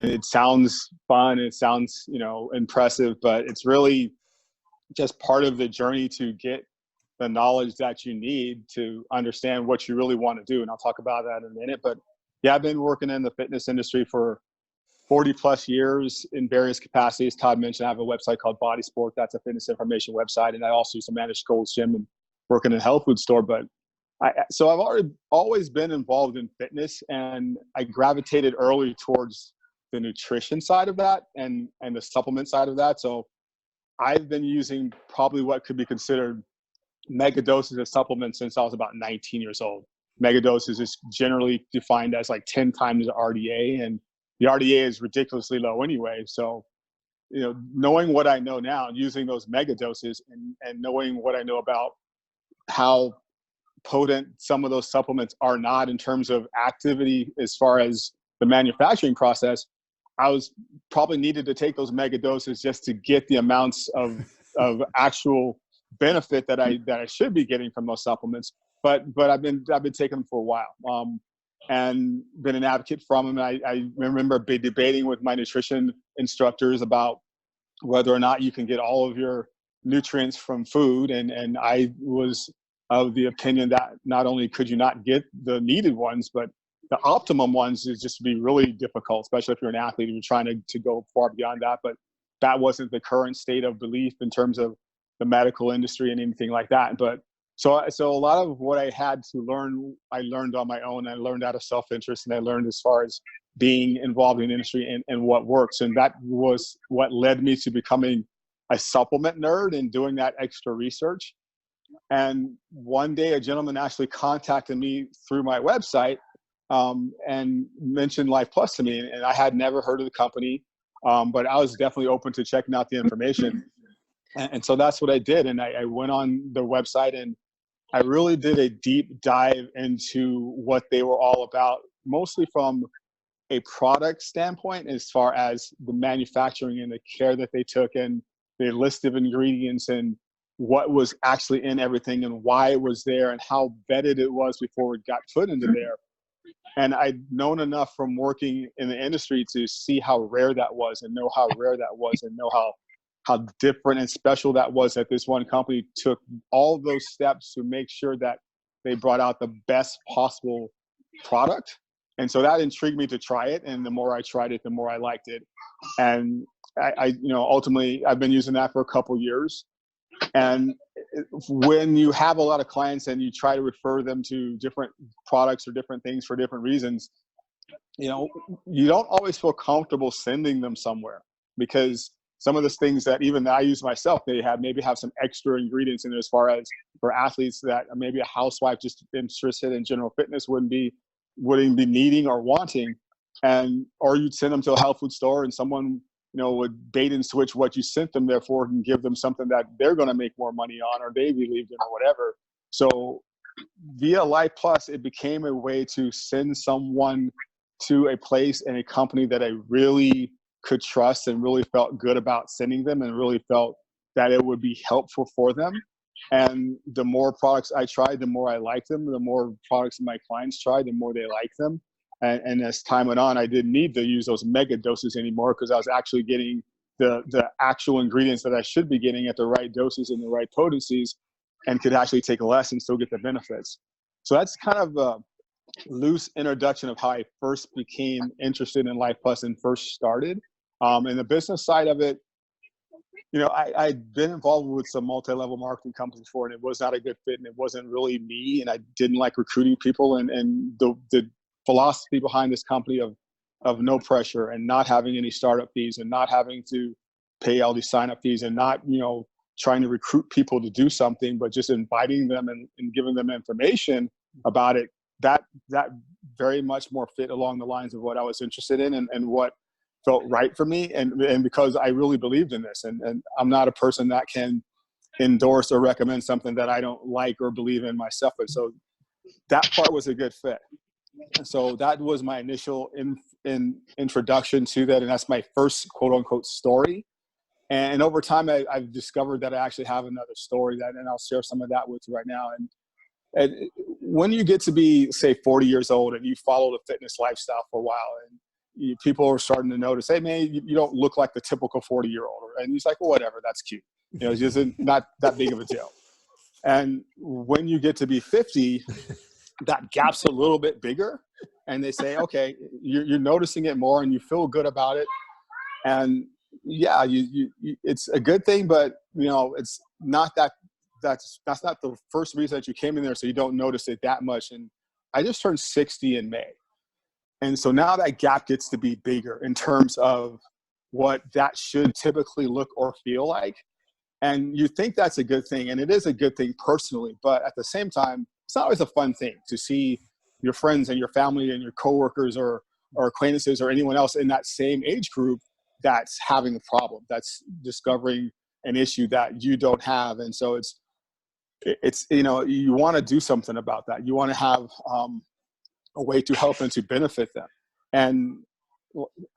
It sounds fun, it sounds, you know, impressive, but it's really just part of the journey to get the knowledge that you need to understand what you really want to do. And I'll talk about that in a minute. But yeah, I've been working in the fitness industry for 40 plus years in various capacities. Todd mentioned I have a website called Body Sport. That's a fitness information website. And I also used to manage Gold's Gym and work in a health food store. But so I've always been involved in fitness, and I gravitated early towards the nutrition side of that and the supplement side of that. So I've been using probably what could be considered mega doses of supplements since I was about 19 years old. Mega doses is generally defined as like 10 times the RDA, and the RDA is ridiculously low anyway. So, you know, knowing what I know now, using those mega doses and knowing what I know about how potent some of those supplements are not in terms of activity as far as the manufacturing process, I was probably needed to take those mega doses just to get the amounts of actual benefit that I should be getting from those supplements. But I've been taking them for a while, and been an advocate from them. I remember debating with my nutrition instructors about whether or not you can get all of your nutrients from food, and I was of the opinion that not only could you not get the needed ones, but the optimum ones is just to be really difficult, especially if you're an athlete and you're trying to go far beyond that. But that wasn't the current state of belief in terms of the medical industry and anything like that. But so a lot of what I had to learn, I learned on my own. I learned out of self-interest, and I learned as far as being involved in the industry and what works. And that was what led me to becoming a supplement nerd and doing that extra research. And one day a gentleman actually contacted me through my website and mentioned Life Plus to me. And I had never heard of the company, but I was definitely open to checking out the information. And so that's what I did. And I went on their website and I really did a deep dive into what they were all about, mostly from a product standpoint, as far as the manufacturing and the care that they took and the list of ingredients and what was actually in everything and why it was there and how vetted it was before it got put into there. And I'd known enough from working in the industry to see how rare that was and know how rare that was and know how different and special that was, that this one company took all those steps to make sure that they brought out the best possible product. And so that intrigued me to try it. And the more I tried it, the more I liked it. And I ultimately, I've been using that for a couple of years. And when you have a lot of clients and you try to refer them to different products or different things for different reasons, you don't always feel comfortable sending them somewhere, because some of the things that even I use myself, they maybe have some extra ingredients in it, as far as for athletes that maybe a housewife just interested in general fitness wouldn't be needing or wanting. Or you'd send them to a health food store and someone, would bait and switch what you sent them there for and give them something that they're going to make more money on, or they believed in, or whatever. So via Life Plus, it became a way to send someone to a place and a company that I really could trust and really felt good about sending them, and really felt that it would be helpful for them. And the more products I tried, the more I liked them. The more products my clients tried, the more they liked them. And as time went on, I didn't need to use those mega doses anymore, because I was actually getting the actual ingredients that I should be getting at the right doses and the right potencies, and could actually take less and still get the benefits. So that's kind of a loose introduction of how I first became interested in Life Plus and first started. And the business side of it, I'd been involved with some multi-level marketing companies before, and it was not a good fit, and it wasn't really me, and I didn't like recruiting people, and the philosophy behind this company of no pressure and not having any startup fees and not having to pay all these sign-up fees, and not, trying to recruit people to do something, but just inviting them and giving them information about it, that very much more fit along the lines of what I was interested in and what felt right for me. And because I really believed in this, and I'm not a person that can endorse or recommend something that I don't like or believe in myself. And so that part was a good fit. And so that was my initial introduction to that. And that's my first quote unquote story. And over time, I've discovered that I actually have another story and I'll share some of that with you right now. And when you get to be, say, 40 years old and you follow the fitness lifestyle for a while, and people are starting to notice, hey, man, you don't look like the typical 40-year-old. And he's like, well, whatever, that's cute. It's just not that big of a deal. And when you get to be 50, that gap's a little bit bigger. And they say, okay, you're noticing it more and you feel good about it. And yeah, it's a good thing, but it's not that's not the first reason that you came in there, so you don't notice it that much. And I just turned 60 in May. And so now that gap gets to be bigger in terms of what that should typically look or feel like. And you think that's a good thing, and it is a good thing personally, but at the same time, it's not always a fun thing to see your friends and your family and your coworkers or acquaintances or anyone else in that same age group that's having a problem, that's discovering an issue that you don't have. And so it's you want to do something about that. You want to have a way to help and to benefit them. And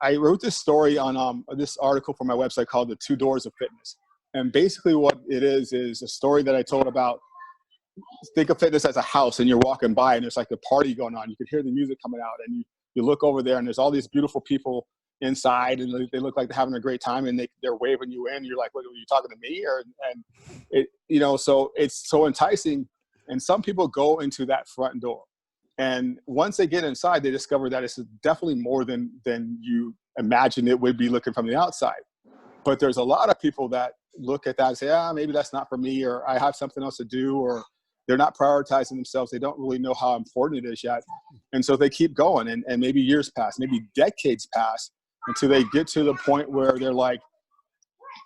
I wrote this story on this article for my website called The Two Doors of Fitness. And basically what it is a story that I told about, think of fitness as a house, and you're walking by and there's like a party going on. You can hear the music coming out, and you look over there and there's all these beautiful people inside, and they look like they're having a great time, and they're waving you in. You're like, what, are you talking to me? So it's so enticing. And some people go into that front door. And once they get inside, they discover that it's definitely more than you imagine it would be looking from the outside. But there's a lot of people that look at that and say, maybe that's not for me, or I have something else to do, or they're not prioritizing themselves. They don't really know how important it is yet. And so they keep going, and maybe years pass, maybe decades pass, until they get to the point where they're like,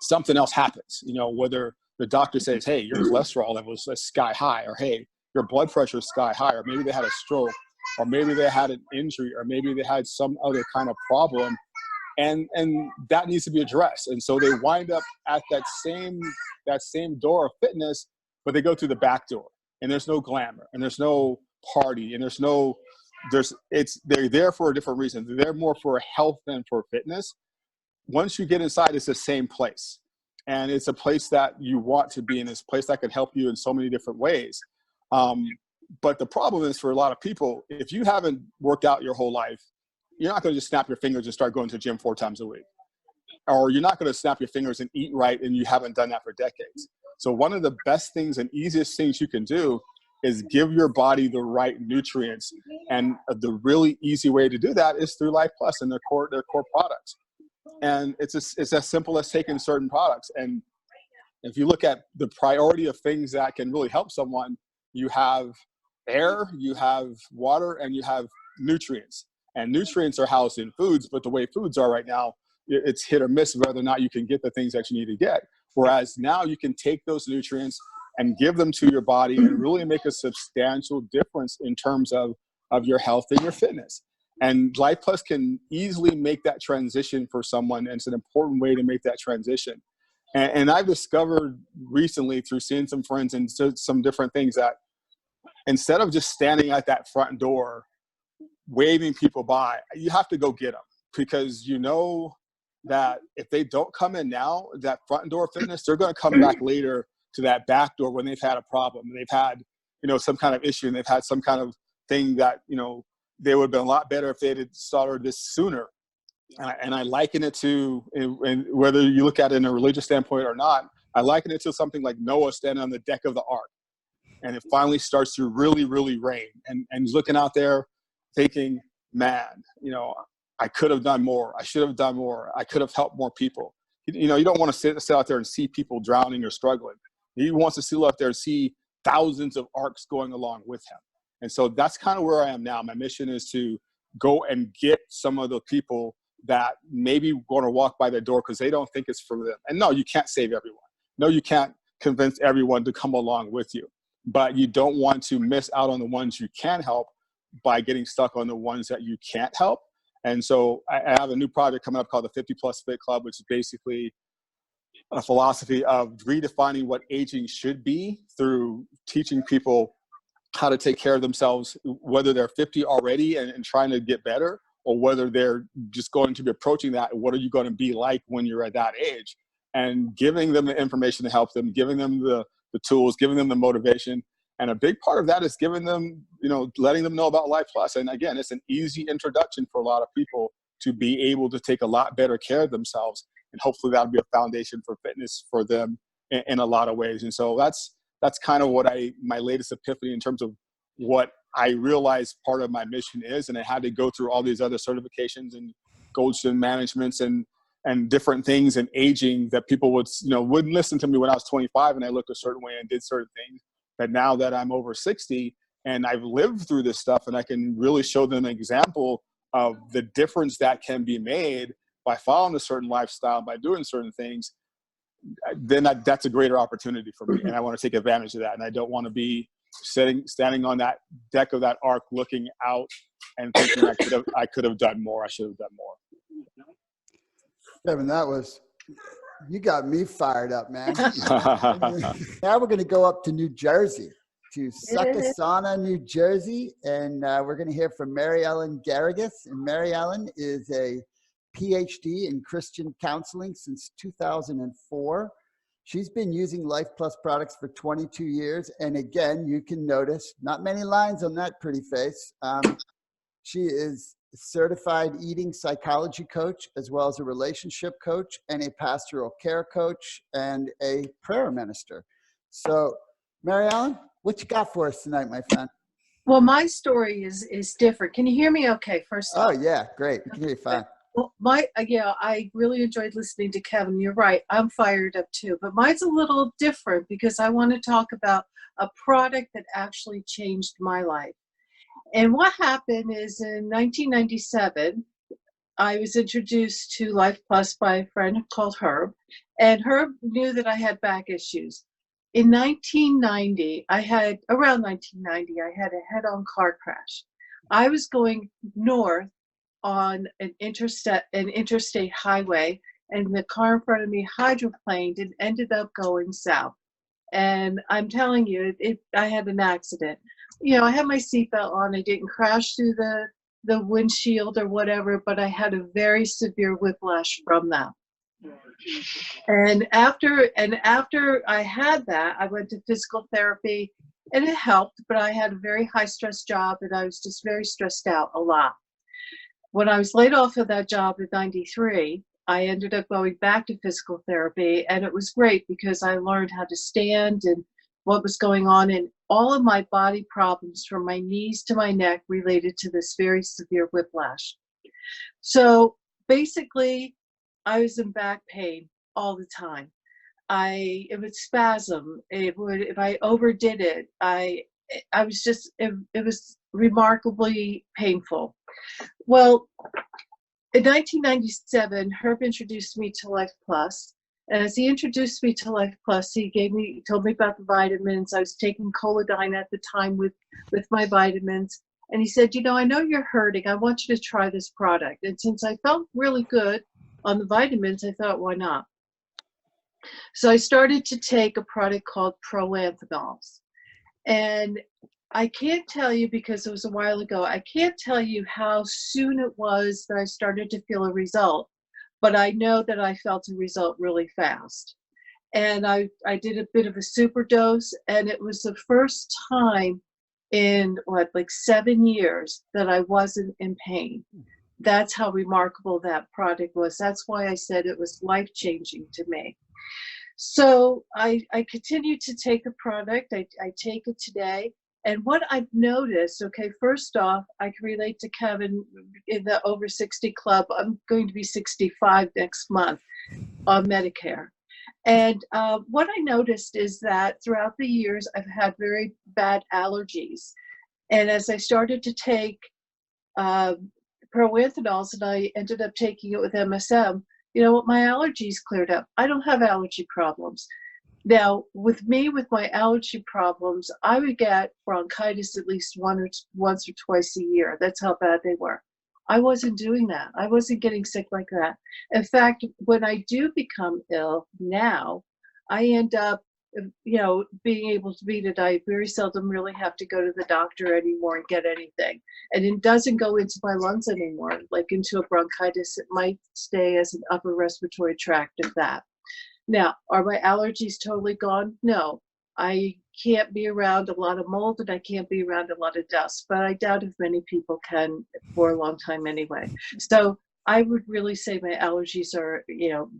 something else happens, whether the doctor says, hey, your cholesterol level is sky high, or hey, your blood pressure is sky high, or maybe they had a stroke, or maybe they had an injury, or maybe they had some other kind of problem. And that needs to be addressed. And so they wind up at that same door of fitness, but they go through the back door, and there's no glamour, and there's no party, and they're there for a different reason. They're there more for health than for fitness. Once you get inside, it's the same place. And it's a place that you want to be in. It's a place that can help you in so many different ways. But the problem is, for a lot of people, if you haven't worked out your whole life, you're not going to just snap your fingers and start going to the gym 4 times a week. Or you're not going to snap your fingers and eat right, and you haven't done that for decades. So one of the best things and easiest things you can do is give your body the right nutrients. And the really easy way to do that is through Life Plus and their core products. And it's as simple as taking certain products. And if you look at the priority of things that can really help someone, you have air, you have water, and you have nutrients. And nutrients are housed in foods, but the way foods are right now, it's hit or miss whether or not you can get the things that you need to get. Whereas now you can take those nutrients and give them to your body and really make a substantial difference in terms of your health and your fitness. And Life Plus can easily make that transition for someone, and it's an important way to make that transition. And I've discovered recently through seeing some friends and some different things that instead of just standing at that front door waving people by, you have to go get them, because you know that if they don't come in now, that front door of fitness, they're going to come back later to that back door when they've had a problem, and they've had, some kind of issue, and they've had some kind of thing that, they would have been a lot better if they had started this sooner. And I liken it to, and whether you look at it in a religious standpoint or not, I liken it to something like Noah standing on the deck of the ark, and it finally starts to really, really rain, and he's looking out there thinking, man, I could have done more. I should have done more. I could have helped more people. You don't want to sit out there and see people drowning or struggling. He wants to sit out there and see thousands of arcs going along with him. And so that's kind of where I am now. My mission is to go and get some of the people that maybe want to walk by the door because they don't think it's for them. And no, you can't save everyone. No, you can't convince everyone to come along with you. But you don't want to miss out on the ones you can help by getting stuck on the ones that you can't help. And so I have a new project coming up called the 50 Plus Fit Club, which is basically a philosophy of redefining what aging should be through teaching people how to take care of themselves, whether they're 50 already and trying to get better, or whether they're just going to be approaching that. What are you going to be like when you're at that age? And giving them the information to help them, giving them the tools, giving them the motivation. And a big part of that is giving them, letting them know about Life Plus. And again, it's an easy introduction for a lot of people to be able to take a lot better care of themselves. And hopefully that'll be a foundation for fitness for them in a lot of ways. And so that's kind of what my latest epiphany in terms of what I realized part of my mission is. And I had to go through all these other certifications and gold student managements and different things and aging that people wouldn't listen to me when I was 25 and I looked a certain way and did certain things. But now that I'm over 60 and I've lived through this stuff, and I can really show them an example of the difference that can be made by following a certain lifestyle, by doing certain things, then that's a greater opportunity for me. And I want to take advantage of that. And I don't want to be standing on that deck of that ark, looking out and thinking I could have done more. I should have done more. Kevin, you got me fired up, man. Now we're going to go up to New Jersey, to Succassana, New Jersey. And we're going to hear from Mary Ellen Garrigus. And Mary Ellen is a PhD in Christian counseling since 2004. She's been using Life Plus products for 22 years. And again, you can notice not many lines on that pretty face. She is a certified eating psychology coach, as well as a relationship coach and a pastoral care coach and a prayer minister. So, Mary Ellen, what you got for us tonight, my friend? Well, my story is different. Can you hear me okay, first off? Oh, yeah, great. We can hear you fine. Well, I really enjoyed listening to Kevin. You're right. I'm fired up too. But mine's a little different because I want to talk about a product that actually changed my life. And what happened is in 1997, I was introduced to Life Plus by a friend called Herb. And Herb knew that I had back issues. In 1990, I had a head-on car crash. I was going north on an interstate highway, and the car in front of me hydroplaned and ended up going south. And I'm telling you, I had an accident. I had my seatbelt on. I didn't crash through the windshield or whatever, but I had a very severe whiplash from that. And after I had that, I went to physical therapy, and it helped, but I had a very high stress job, and I was just very stressed out a lot. When I was laid off of that job in 93, I ended up going back to physical therapy, and it was great because I learned how to stand and what was going on, and all of my body problems from my knees to my neck related to this very severe whiplash. So basically, I was in back pain all the time. It would spasm. If I overdid it, it was remarkably painful. Well, in 1997, Herb introduced me to Life Plus. And as he introduced me to Life Plus, he told me about the vitamins. I was taking Colodyne at the time with my vitamins. And he said, I know you're hurting. I want you to try this product. And since I felt really good on the vitamins, I thought, why not? So I started to take a product called Proanthanols. And I can't tell you, because it was a while ago, I can't tell you how soon it was that I started to feel a result, but I know that I felt a result really fast. And I did a bit of a super dose, and it was the first time in 7 years that I wasn't in pain. That's how remarkable that product was. That's why I said it was life-changing to me. So I continue to take the product. I take it today. And what I've noticed, first off, I can relate to Kevin in the over 60 club. I'm going to be 65 next month on Medicare. And what I noticed is that throughout the years, I've had very bad allergies. And as I started to take Proanthanols, and I ended up taking it with MSM, my allergies cleared up. I don't have allergy problems. Now, with my allergy problems, I would get bronchitis at least once or twice a year. That's how bad they were. I wasn't doing that. I wasn't getting sick like that. In fact, when I do become ill now, I end up, being able to beat it. I very seldom really have to go to the doctor anymore and get anything. And it doesn't go into my lungs anymore, like into a bronchitis. It might stay as an upper respiratory tract of that. Now, are my allergies totally gone? No. I can't be around a lot of mold, and I can't be around a lot of dust, but I doubt if many people can for a long time anyway. So I would really say my allergies are,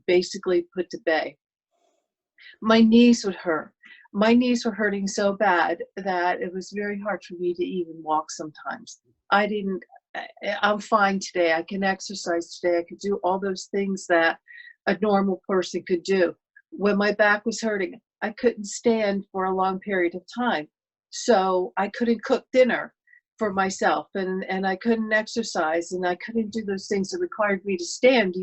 basically put to bay. My knees would hurt. My knees were hurting so bad that it was very hard for me to even walk sometimes. I didn't, I'm fine today. I can exercise today. I could do all those things that a normal person could do. When my back was hurting, I couldn't stand for a long period of time. So I couldn't cook dinner for myself, and I couldn't exercise, and I couldn't do those things that required me to stand,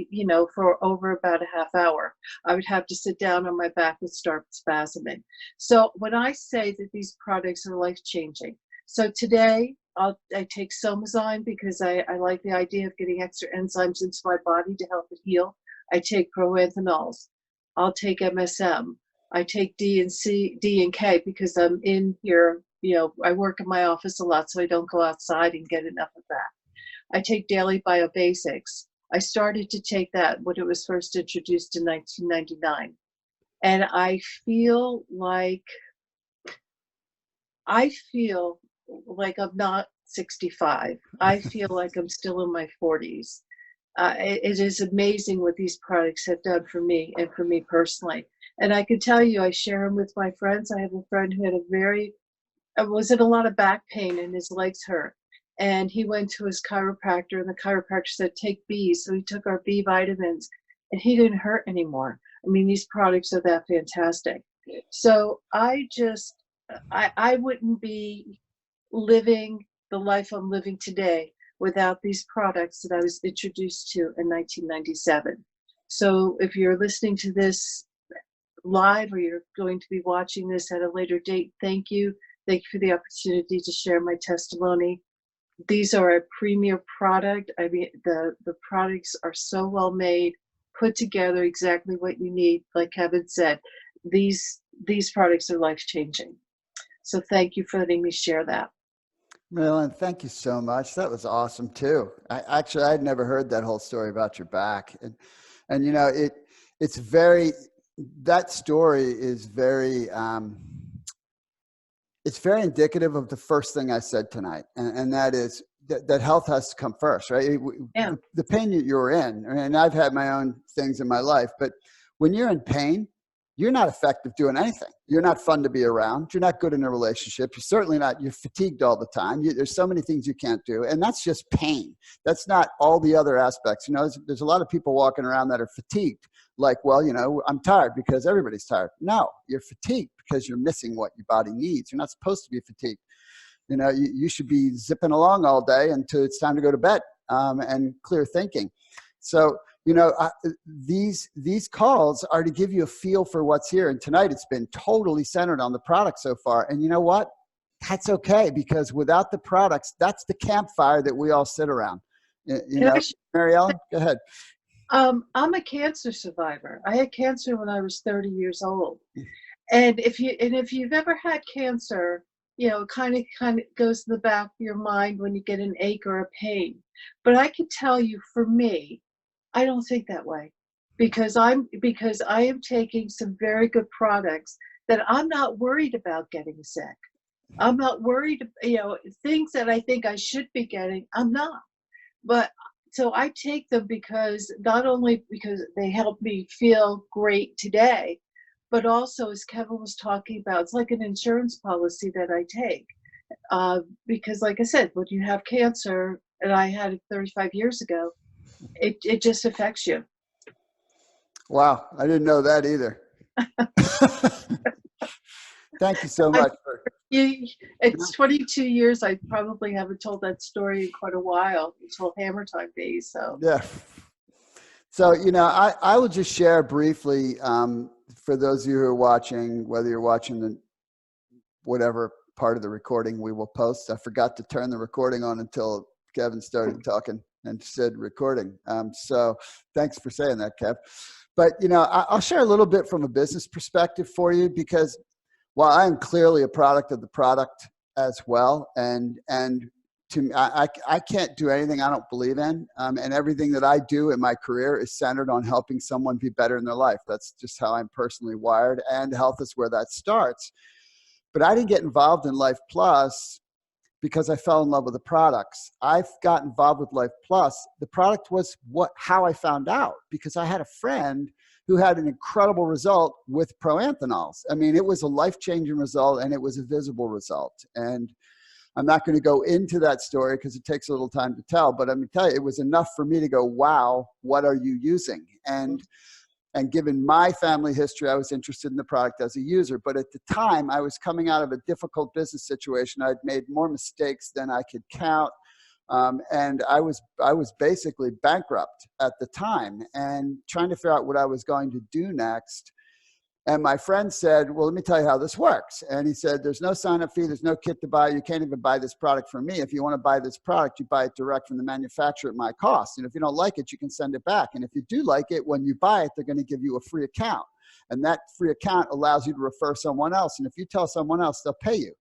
for over about a half hour. I would have to sit down and my back would start spasming. So when I say that these products are life-changing, so today I take Somazyme because I like the idea of getting extra enzymes into my body to help it heal. I take proanthanols. I'll take MSM. I take D and K because I'm in here, I work in my office a lot, so I don't go outside and get enough of that. I take daily biobasics. I started to take that when it was first introduced in 1999. And I feel like I'm not 65. I feel like I'm still in my 40s. It is amazing what these products have done for me and for me personally. And I can tell you, I share them with my friends. I have a friend who had was in a lot of back pain and his legs hurt. And he went to his chiropractor, and the chiropractor said, take B's. So he took our B vitamins and he didn't hurt anymore. I mean, these products are that fantastic. So I wouldn't be living the life I'm living today without these products that I was introduced to in 1997. So if you're listening to this live or you're going to be watching this at a later date, thank you. Thank you for the opportunity to share my testimony. These are a premier product. I mean, the products are so well made, put together exactly what you need. Like Kevin said, these products are life-changing. So thank you for letting me share that. Mary Ellen, thank you so much. That was awesome too. I'd never heard that whole story about your back, and it's very, that story is very, it's very indicative of the first thing I said tonight, and that is that health has to come first, right? Yeah. The pain that you're in, and I've had my own things in my life, but when you're in pain, you're not effective doing anything. You're not fun to be around. You're not good in a relationship. You're certainly not, you're fatigued all the time. There's so many things you can't do. And that's just pain. That's not all the other aspects. There's a lot of people walking around that are fatigued. Like, well, I'm tired because everybody's tired. No, you're fatigued because you're missing what your body needs. You're not supposed to be fatigued. You should be zipping along all day until it's time to go to bed, and clear thinking. So, these calls are to give you a feel for what's here. And tonight it's been totally centered on the product so far. And you know what? That's okay, because without the products, that's the campfire that we all sit around. Mary Ellen, go ahead. I'm a cancer survivor. I had cancer when I was 30 years old. And if you've ever had cancer, it kind of goes in the back of your mind when you get an ache or a pain. But I can tell you, for me, I don't think that way, because I am taking some very good products that I'm not worried about getting sick. I'm not worried, things that I think I should be getting, I'm not. But so I take them because not only because they help me feel great today, but also, as Kevin was talking about, it's like an insurance policy that I take. Because like I said, when you have cancer, and I had it 35 years ago, it just affects you. Wow, I didn't know that either. Thank you so much. It's 22 years. I probably haven't told that story in quite a while, until Hammer Time days. So yeah. So I will just share briefly, for those of you who are watching, whether you're watching the whatever part of the recording we will post. I forgot to turn the recording on until Kevin started talking and said recording. So thanks for saying that, Kev. But, I'll share a little bit from a business perspective for you, because while I am clearly a product of the product as well, and to me, I can't do anything I don't believe in. And everything that I do in my career is centered on helping someone be better in their life. That's just how I'm personally wired, and health is where that starts. But I didn't get involved in Life Plus because I fell in love with the products. I've got involved with Life Plus. The product was how I found out, because I had a friend who had an incredible result with proanthanols. I mean, it was a life-changing result, and it was a visible result. And I'm not going to go into that story because it takes a little time to tell, but I'm going to tell you, it was enough for me to go, wow, what are you using? And given my family history, I was interested in the product as a user. But at the time, I was coming out of a difficult business situation. I'd made more mistakes than I could count. And I was basically bankrupt at the time and trying to figure out what I was going to do next. And my friend said, well, let me tell you how this works. And he said, there's no sign-up fee. There's no kit to buy. You can't even buy this product from me. If you want to buy this product, you buy it direct from the manufacturer at my cost. And if you don't like it, you can send it back. And if you do like it, when you buy it, they're going to give you a free account. And that free account allows you to refer someone else. And if you tell someone else, they'll pay you.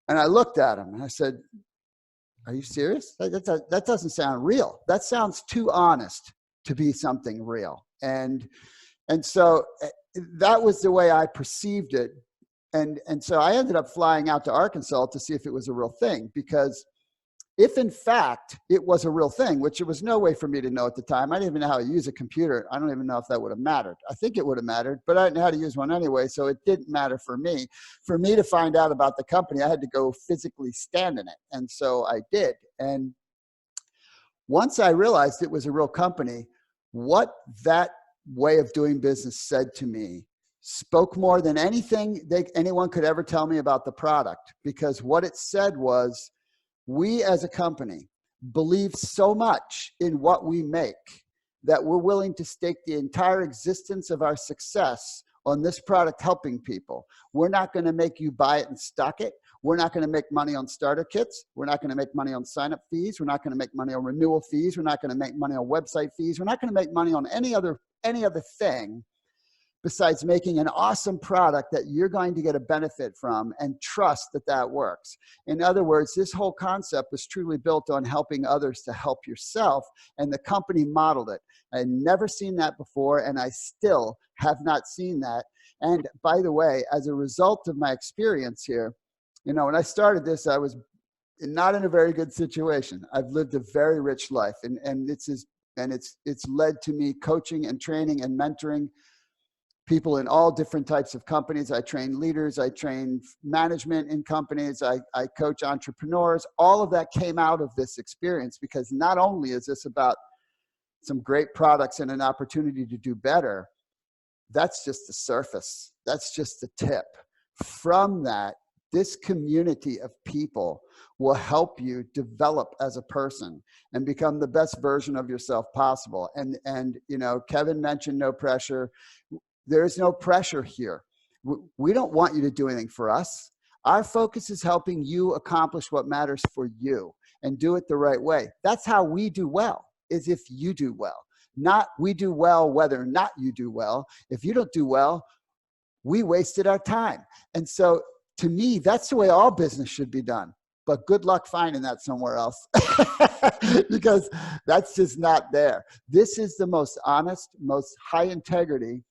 And I looked at him and I said, are you serious? That doesn't sound real. That sounds too honest to be something real. And so that was the way I perceived it. And so I ended up flying out to Arkansas to see if it was a real thing, because if in fact it was a real thing, which there was no way for me to know at the time. I didn't even know how to use a computer. I don't even know if that would have mattered. I think it would have mattered, but I didn't know how to use one anyway. So it didn't matter for me. For me to find out about the company, I had to go physically stand in it. And so I did. And once I realized it was a real company, what that way of doing business said to me spoke more than anything anyone could ever tell me about the product, because what it said was, we as a company believe so much in what we make that we're willing to stake the entire existence of our success on this product helping people. We're not going to make you buy it and stock it. We're not going to make money on starter kits. We're not going to make money on sign-up fees. We're not going to make money on renewal fees. We're not going to make money on website fees. We're not going to make money on any other thing besides making an awesome product that you're going to get a benefit from and trust that that works. In other words, this whole concept was truly built on helping others to help yourself, and the company modeled it. I'd never seen that before, and I still have not seen that. And by the way, as a result of my experience here, you know, when I started this, I was not in a very good situation. I've lived a very rich life, and it's led to me coaching and training and mentoring people in all different types of companies. I train leaders, I train management in companies, I coach entrepreneurs. All of that came out of this experience, because not only is this about some great products and an opportunity to do better, that's just the surface. That's just the tip. From that, this community of people will help you develop as a person and become the best version of yourself possible. And you know, Kevin mentioned no pressure. There is no pressure here. We don't want you to do anything for us. Our focus is helping you accomplish what matters for you and do it the right way. That's how we do well, is if you do well. Not we do well whether or not you do well. If you don't do well, we wasted our time. And so to me, that's the way all business should be done. But good luck finding that somewhere else because that's just not there. This is the most honest, most high integrity,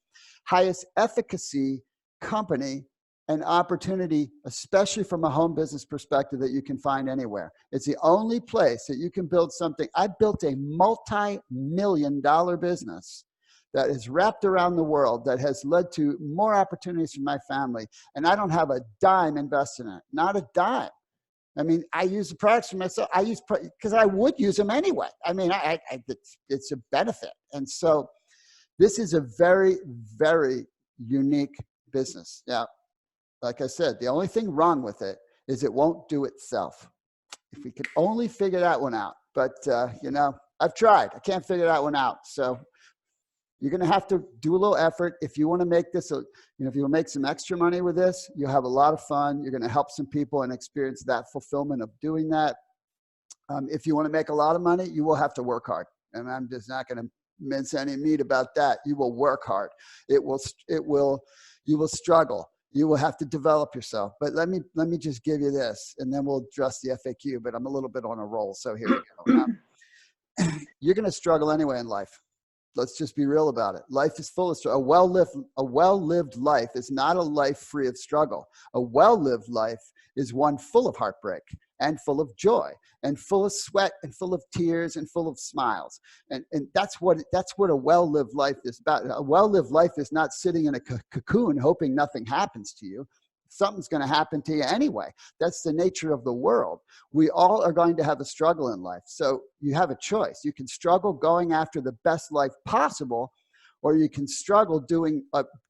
highest efficacy company and opportunity, especially from a home business perspective, that you can find anywhere. It's the only place that you can build something. I built a multi-million-dollar business that is wrapped around the world, that has led to more opportunities for my family. And I don't have a dime invested in it, not a dime. I mean, I use the products for myself. I use, because I would use them anyway. I mean, it's a benefit. And so this is a very, very unique business. Yeah. Like I said, the only thing wrong with it is it won't do itself. If we could only figure that one out. But, you know, I've tried. I can't figure that one out. So you're going to have to do a little effort. If you want to make this, you know, if you want to make some extra money with this, you'll have a lot of fun. You're going to help some people and experience that fulfillment of doing that. If you want to make a lot of money, you will have to work hard. And I'm just not going to mince any meat about that. You will work hard. You will struggle. You will have to develop yourself. But let me just give you this, and then we'll address the FAQ, but I'm a little bit on a roll. So here we go. You're going to struggle anyway in life. Let's just be real about it. Life is full of struggle. A well-lived life is not a life free of struggle. A well-lived life is one full of heartbreak and full of joy and full of sweat and full of tears and full of smiles. And that's what a well-lived life is about. A well-lived life is not sitting in a cocoon hoping nothing happens to you. Something's going to happen to you anyway. That's the nature of the world. We all are going to have a struggle in life. So you have a choice. You can struggle going after the best life possible, or you can struggle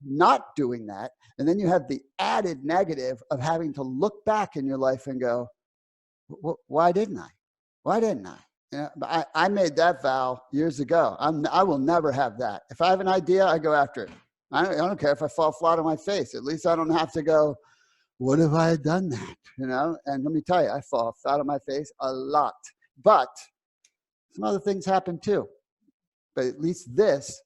not doing that. And then you have the added negative of having to look back in your life and go, why didn't I? Why didn't I? You know, I made that vow years ago. I will never have that. If I have an idea, I go after it. I don't care if I fall flat on my face. At least I don't have to go, what if I had done that? You know, and let me tell you, I fall flat on my face a lot. But some other things happen too. But at least this,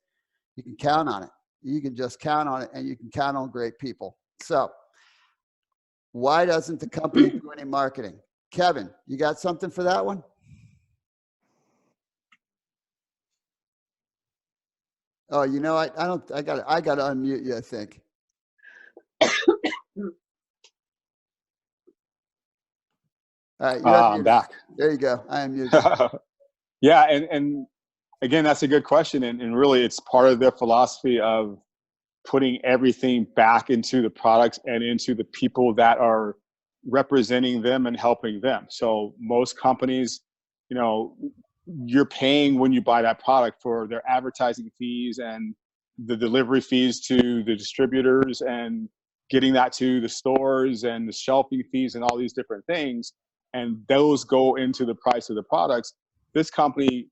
you can count on it. You can just count on it, and you can count on great people. So why doesn't the company do any marketing? Kevin, you got something for that one? Oh, you know, I got to unmute you, I think. All right, I'm back. There you go. I unmuted you. Yeah, and again, that's a good question, and really, it's part of their philosophy of putting everything back into the products and into the people that are representing them and helping them. So most companies, you know, you're paying when you buy that product for their advertising fees and the delivery fees to the distributors and getting that to the stores and the shelving fees and all these different things. And those go into the price of the products. This company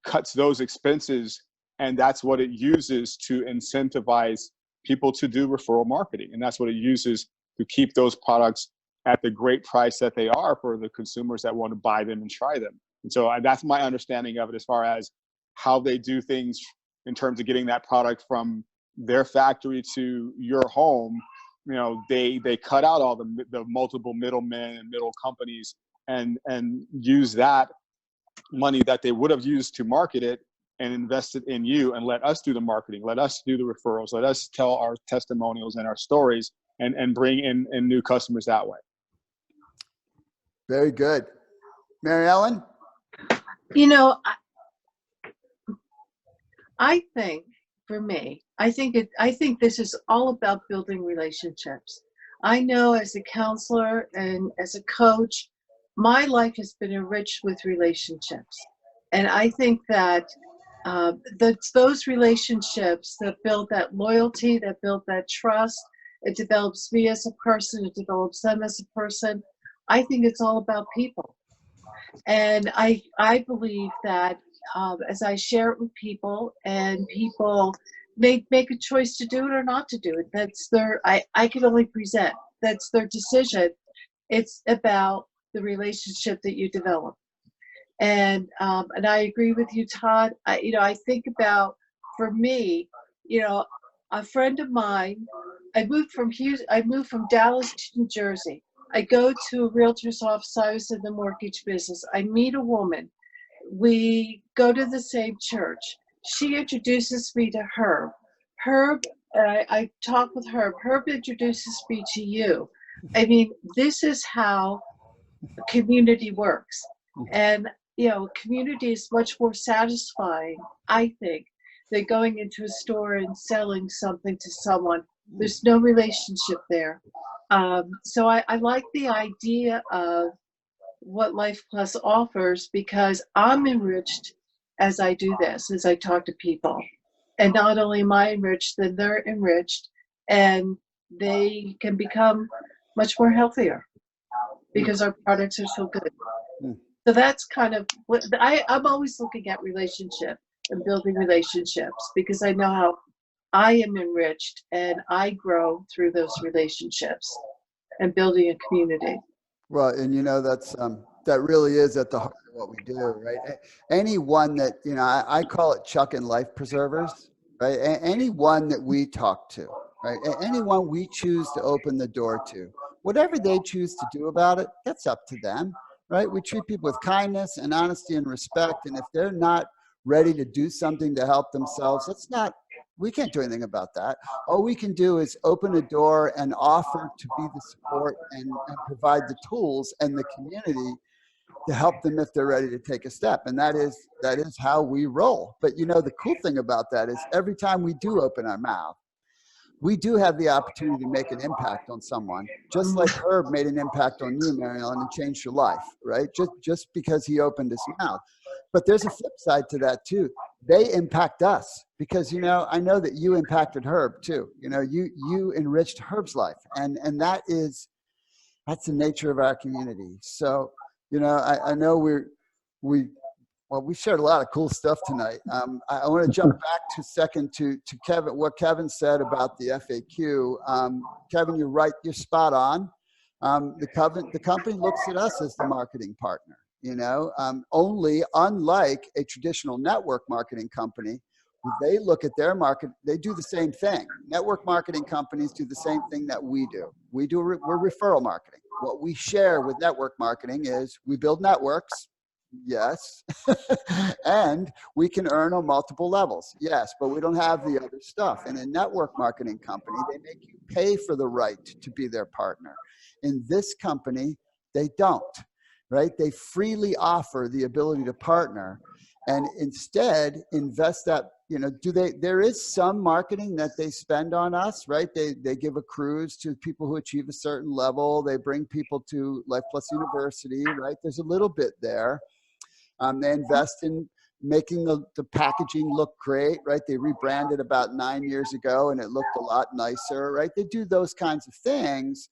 cuts those expenses, and that's what it uses to incentivize people to do referral marketing. And that's what it uses to keep those products at the great price that they are for the consumers that want to buy them and try them. And so that's my understanding of it as far as how they do things in terms of getting that product from their factory to your home. You know, they cut out all the multiple middlemen and middle companies and use that money that they would have used to market it and invest it in you and let us do the marketing, let us do the referrals, let us tell our testimonials and our stories and bring in new customers that way. Very good. Mary Ellen? You know, I think for me, I think this is all about building relationships. I know as a counselor and as a coach, my life has been enriched with relationships. And I think that those relationships that build that loyalty, that build that trust, it develops me as a person, it develops them as a person. I think it's all about people. And I believe that as I share it with people and people make a choice to do it or not to do it, that's I can only present. That's their decision. It's about the relationship that you develop. And I agree with you, Todd. I think about, for me, a friend of mine, I moved from Dallas to New Jersey. I go to a realtor's office. I was in the mortgage business. I meet a woman. We go to the same church. She introduces me to Herb. I talk with Herb. Herb introduces me to you. I mean, this is how community works. And, community is much more satisfying, I think, than going into a store and selling something to someone. There's no relationship there. So I like the idea of what Life Plus offers, because I'm enriched as I do this, as I talk to people. And not only am I enriched, then they're enriched, and they can become much more healthier because our products are so good. So that's kind of what I'm always looking at, relationship and building relationships, because I know how I am enriched and I grow through those relationships and building a community. Well, and that's that really is at the heart of what we do, right? Anyone that, I call it chucking life preservers, right? Anyone that we talk to, right? Anyone we choose to open the door to, whatever they choose to do about it, that's up to them, right? We treat people with kindness and honesty and respect. And if they're not ready to do something to help themselves, we can't do anything about that. All we can do is open a door and offer to be the support and provide the tools and the community to help them if they're ready to take a step. And that is how we roll. But the cool thing about that is every time we do open our mouth, we do have the opportunity to make an impact on someone, just like Herb made an impact on you, Mary Ellen, and changed your life, right? Just because he opened his mouth. But there's a flip side to that too. They impact us because, I know that you impacted Herb too. You enriched Herb's life. And that's the nature of our community. So, I know we shared a lot of cool stuff tonight. I want to jump back to Kevin, what Kevin said about the FAQ. Kevin, you're right. You're spot on. The company looks at us as the marketing partner, only unlike a traditional network marketing company. They look at their market. They do the same thing. Network marketing companies do the same thing that we do. We're referral marketing. What we share with network marketing is we build networks. Yes. And we can earn on multiple levels. Yes, but we don't have the other stuff. In a network marketing company, they make you pay for the right to be their partner. In this company, they don't, right? They freely offer the ability to partner and instead invest that, there is some marketing that they spend on us, right? They give a cruise to people who achieve a certain level. They bring people to Life Plus University, right? There's a little bit there. They invest in making the packaging look great, right? They rebranded about 9 years ago and it looked a lot nicer, right? They do those kinds of things,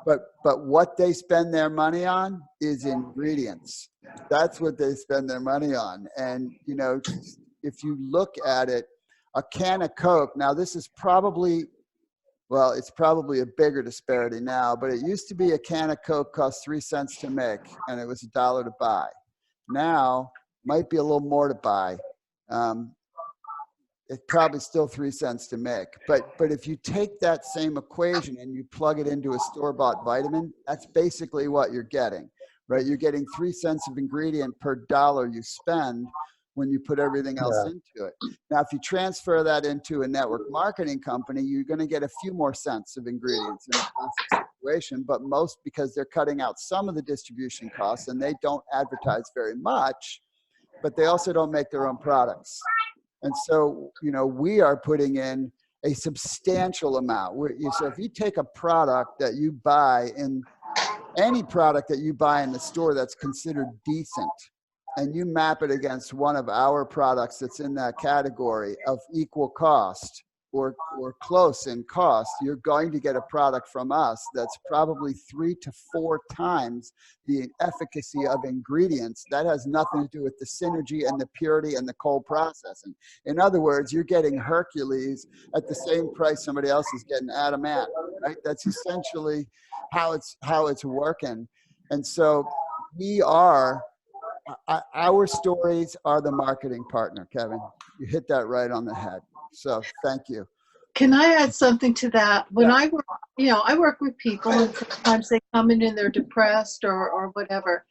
but what they spend their money on is ingredients. That's what they spend their money on. And, if you look at it, a can of Coke, now this is probably, well, it's probably a bigger disparity now, but it used to be a can of Coke cost 3 cents to make and it was $1 to buy. Now might be a little more to buy. It's probably still 3 cents to make. But if you take that same equation and you plug it into a store-bought vitamin, that's basically what you're getting, right? You're getting 3 cents of ingredient per dollar you spend when you put everything else into it. Now, if you transfer that into a network marketing company, you're going to get a few more cents of ingredients in a classic situation, but most because they're cutting out some of the distribution costs and they don't advertise very much, but they also don't make their own products. And so, we are putting in a substantial amount. So if you take a product that you buy any product that you buy in the store that's considered decent, and you map it against one of our products that's in that category of equal cost or close in cost, you're going to get a product from us that's probably 3 to 4 times the efficacy of ingredients. That has nothing to do with the synergy and the purity and the cold processing. In other words, you're getting Hercules at the same price somebody else is getting Adamant, right? That's essentially how it's working. And so our stories are the marketing partner, Kevin. You hit that right on the head. So thank you. Can I add something to that? When I work, I work with people and sometimes they come in and they're depressed or whatever.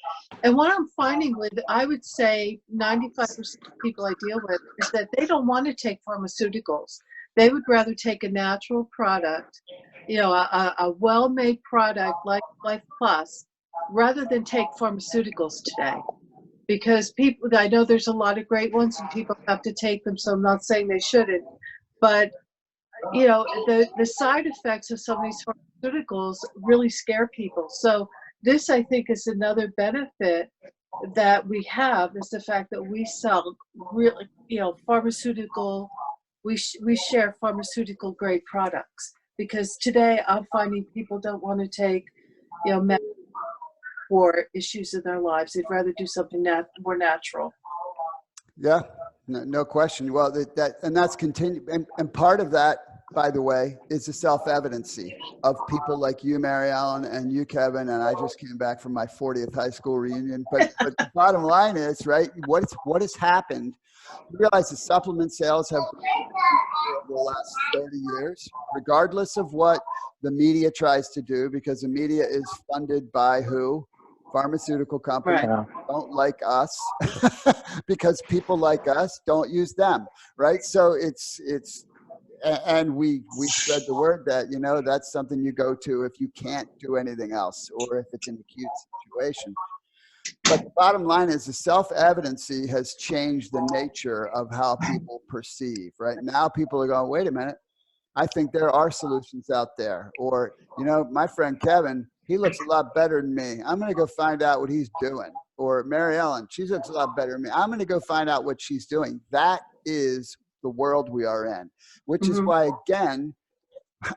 And what I'm finding with, I would say 95% of people I deal with is that they don't want to take pharmaceuticals. They would rather take a natural product, a well-made product like Life Plus, rather than take pharmaceuticals today. Because I know there's a lot of great ones and people have to take them, so I'm not saying they shouldn't. But, the side effects of some of these pharmaceuticals really scare people. So this, I think, is another benefit that we have, is the fact that we sell really, pharmaceutical, we share pharmaceutical grade products. Because today I'm finding people don't want to take, for issues in their lives. They'd rather do something more natural. Yeah, no question. Well, that's continued. And part of that, by the way, is the self-evidency of people like you, Mary Ellen, and you, Kevin, and I just came back from my 40th high school reunion. But the bottom line is, right, what has happened, you realize the supplement sales have grown over the last 30 years, regardless of what the media tries to do, because the media is funded by who? pharmaceutical companies Right. don't like us because people like us don't use them, right? So and we spread the word that, you know, that's something you go to if you can't do anything else or if it's an acute situation. But the bottom line is the self-evidency has changed the nature of how people perceive, right? Now people are going, wait a minute, I think there are solutions out there. Or, you know, my friend Kevin, he looks a lot better than me. I'm going to go find out what he's doing. Or Mary Ellen, she looks a lot better than me. I'm going to go find out what she's doing. That is the world we are in, which is why, again,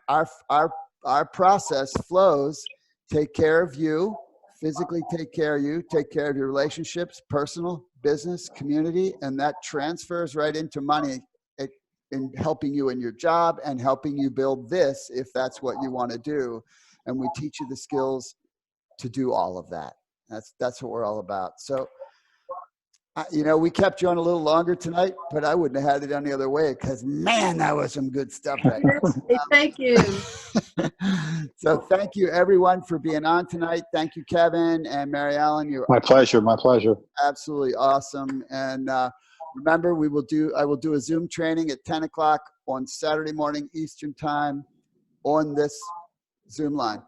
our process flows. Take care of you, physically take care of you, take care of your relationships, personal, business, community, and that transfers right into money in helping you in your job and helping you build this if that's what you want to do. And we teach you the skills to do all of that. That's what we're all about. So, you know, we kept you on a little longer tonight, but I wouldn't have had it any other way because, man, that was some good stuff right Hey, thank you. So thank you, everyone, for being on tonight. Thank you, Kevin and Mary Ellen. You're My pleasure. My pleasure. absolutely awesome. And remember, I will do a Zoom training at 10 o'clock on Saturday morning Eastern time on this Zoom line,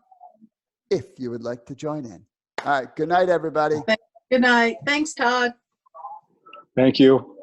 if you would like to join in. All right. Good night, everybody. Good night. Thanks, Todd. Thank you.